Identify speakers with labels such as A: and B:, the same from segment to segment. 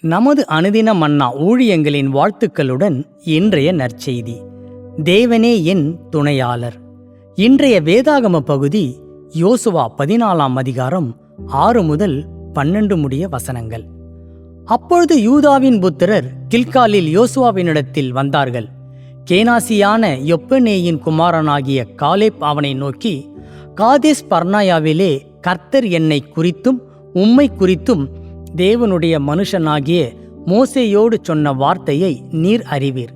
A: நமது அனுதின மன்னா ஊழியங்களின் வாழ்த்துக்களுடன் இன்றைய நற்செய்தி. தேவனே என் துணையாளர். இன்றைய வேதாகம பகுதி யோசுவா 14ஆம் அதிகாரம் 6 முதல் 12 முடிய வசனங்கள். அப்பொழுது யூதாவின் புத்திரர் கில்காலில் யோசுவாவினிடத்தில் வந்தார்கள். கேனாசியான யொப்பனேயின் குமாரனாகிய காலேப் அவனை நோக்கி, காதேஸ் பர்னாயாவிலே கர்த்தர் என்னை குறித்தும் உம்மை குறித்தும் தேவனுடைய மனுஷனாகிய மோசேயோடு சொன்ன வார்த்தையை நீர் அறிவீர்.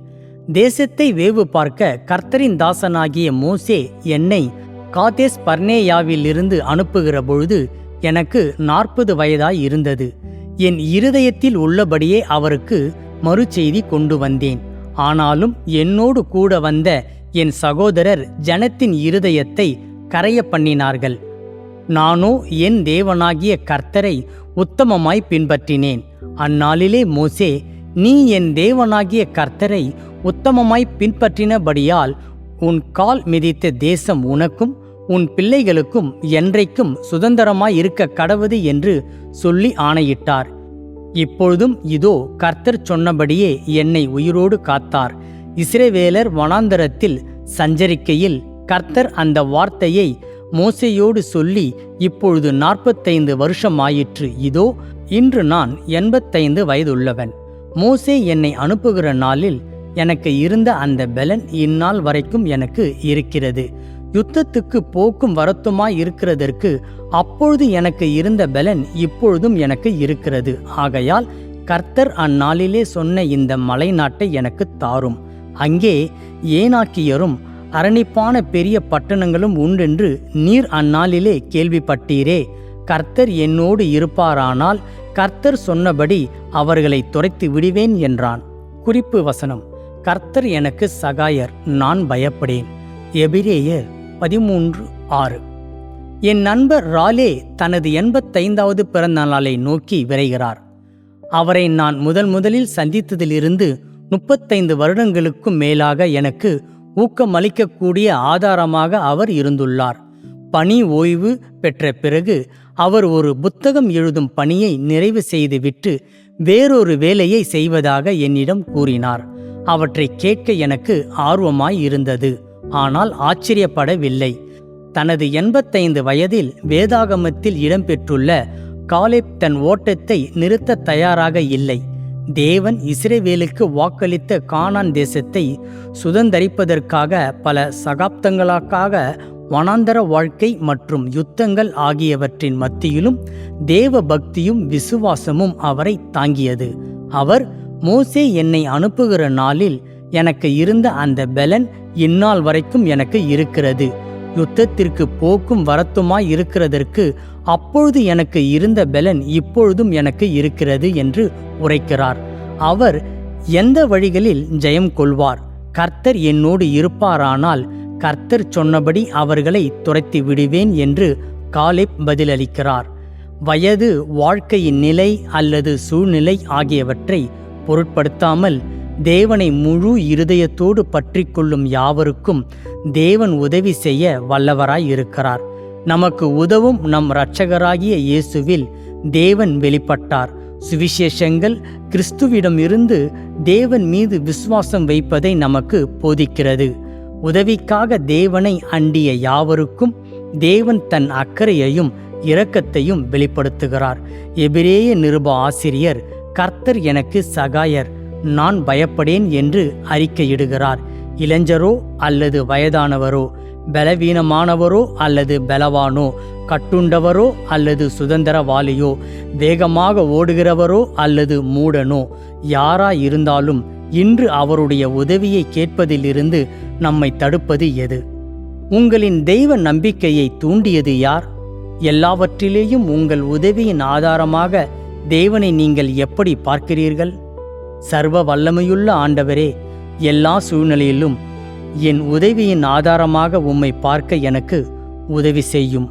A: தேசத்தை வேவு பார்க்க கர்த்தரின் தாசனாகிய மோசே என்னை காதேஸ் பர்னேயாவிலிருந்து அனுப்புகிற பொழுது எனக்கு 40 வயதாய் இருந்தது. என் இருதயத்தில் உள்ளபடியே அவருக்கு மறுசெய்தி கொண்டு வந்தேன். ஆனாலும் என்னோடு கூட வந்த என் சகோதரர் ஜனத்தின் இருதயத்தை கரைய பண்ணினார்கள். நானோ என் தேவனாகிய கர்த்தரை உத்தமமாய் பின்பற்றினேன். அந்நாளிலே மோசே, நீ என் தேவனாகிய கர்த்தரை உத்தமமாய் பின்பற்றினபடியால் உன் கால் மிதித்த தேசம் உனக்கும் உன் பிள்ளைகளுக்கும் என்றைக்கும் சுதந்திரமாய் இருக்க கடவது என்று சொல்லி ஆணையிட்டார். இப்பொழுதும் இதோ கர்த்தர் சொன்னபடியே என்னை உயிரோடு காத்தார். இஸ்ரவேலர் வனாந்தரத்தில் சஞ்சரிக்கையில் கர்த்தர் அந்த வார்த்தையை மோசேயோடு சொல்லி இப்பொழுது 45 வருஷம் ஆயிற்று. இதோ இன்று நான் 85 வயதுள்ளவன். மோசே என்னை அனுப்புகிற நாளில் எனக்கு இருந்த அந்த பெலன் இந்நாள் வரைக்கும் எனக்கு இருக்கிறது. யுத்தத்துக்கு போக்கும் வரத்துமாய் இருக்கிறதற்கு அப்பொழுது எனக்கு இருந்த பெலன் இப்பொழுதும் எனக்கு இருக்கிறது. ஆகையால் கர்த்தர் அந்நாளிலே சொன்ன இந்த மலை நாட்டை எனக்கு தாரும். அங்கே ஏனாக்கியரும் அரணிப்பான பெரிய பட்டணங்களும் உண்டென்று நீர் அந்நாளிலே கேள்விப்பட்டீரே. கர்த்தர் என்னோடு இருப்பாரானால் கர்த்தர் சொன்னபடி அவர்களை துரைத்து விடுவேன் என்றான். குறிப்பு வசனம்: கர்த்தர் எனக்கு சகாயர், நான் பயப்படேன். எபிரேயர் 13:6. என் நண்பர் ராலே தனது 85வது பிறந்த நாளை நோக்கி விரைகிறார். அவரை நான் முதலில் சந்தித்ததிலிருந்து 35 வருடங்களுக்கும் மேலாக எனக்கு ஊக்கமளிக்கக்கூடிய ஆதாரமாக அவர் இருந்துள்ளார். பணி ஓய்வு பெற்ற பிறகு அவர் ஒரு புத்தகம் எழுதும் பணியை நிறைவு செய்துவிட்டு வேறொரு வேலையை செய்வதாக என்னிடம் கூறினார். அவற்றை கேட்க எனக்கு ஆர்வமாய் இருந்தது, ஆனால் ஆச்சரியப்படவில்லை. தனது 85 வயதில் வேதாகமத்தில் இடம்பெற்றுள்ள காலேப் தன் ஓட்டத்தை நிறுத்த தயாராக இல்லை. தேவன் இஸ்ரவேலுக்கு வாக்களித்த கானான் தேசத்தை சுதந்தரிப்பதற்காக பல சகாப்தங்களுக்காக வனாந்தர வாழ்க்கை மற்றும் யுத்தங்கள் ஆகியவற்றின் மத்தியிலும் தேவ பக்தியும் விசுவாசமும் அவரை தாங்கியது. அவர், மோசே என்னை அனுப்புகிற நாளில் எனக்கு இருந்த அந்த பெலன் இந்நாள் வரைக்கும் எனக்கு இருக்கிறது. யுத்தத்திற்கு போக்கும் வரத்துமாய் இருக்கிறதற்கு அப்பொழுது எனக்கு இருந்த பெலன் இப்பொழுதும் எனக்கு இருக்கிறது என்று உரைக்கிறார். அவர் எந்த வழிகளில் ஜெயம் கொள்வார்? கர்த்தர் என்னோடு இருப்பாரானால் கர்த்தர் சொன்னபடி அவர்களை துரைத்து விடுவேன் என்று காலேப் பதிலளிக்கிறார். வயது, வாழ்க்கையின் நிலை அல்லது சூழ்நிலை ஆகியவற்றை பொருட்படுத்தாமல் தேவனை முழு இருதயத்தோடு பற்றி கொள்ளும் யாவருக்கும் தேவன் உதவி செய்ய வல்லவராய் இருக்கிறார். நமக்கு உதவும் நம் இரட்சகராகிய இயேசுவில் தேவன் வெளிப்பட்டார். சுவிசேஷங்கள் கிறிஸ்துவிடமிருந்து தேவன் மீது விசுவாசம் வைப்பதை நமக்கு போதிக்கிறது. உதவிக்காக தேவனை அண்டிய யாவருக்கும் தேவன் தன் அக்கறையையும் இரக்கத்தையும் வெளிப்படுத்துகிறார். எபிரேய நிருப ஆசிரியர், கர்த்தர் எனக்கு சகாயர், நான் பயப்படேன் என்று அறிக்கையிடுகிறார். இளைஞரோ அல்லது வயதானவரோ, பலவீனமானவரோ அல்லது பலவானோ, கட்டுண்டவரோ அல்லது சுதந்திரவாளியோ, வேகமாக ஓடுகிறவரோ அல்லது மூடனோ, யாராயிருந்தாலும் இன்று அவருடைய உதவியை கேட்பதிலிருந்து நம்மை தடுப்பது எது? உங்களின் தெய்வ நம்பிக்கையை தூண்டியது யார்? எல்லாவற்றிலேயும் உங்கள் உதவியின் ஆதாரமாக தேவனை நீங்கள் எப்படி பார்க்கிறீர்கள்? சர்வ வல்லமையுள்ள ஆண்டவரே, எல்லா சூழ்நிலையிலும் என் உதவியின் ஆதாரமாக உம்மை பார்க்க எனக்கு உதவி செய்யும்.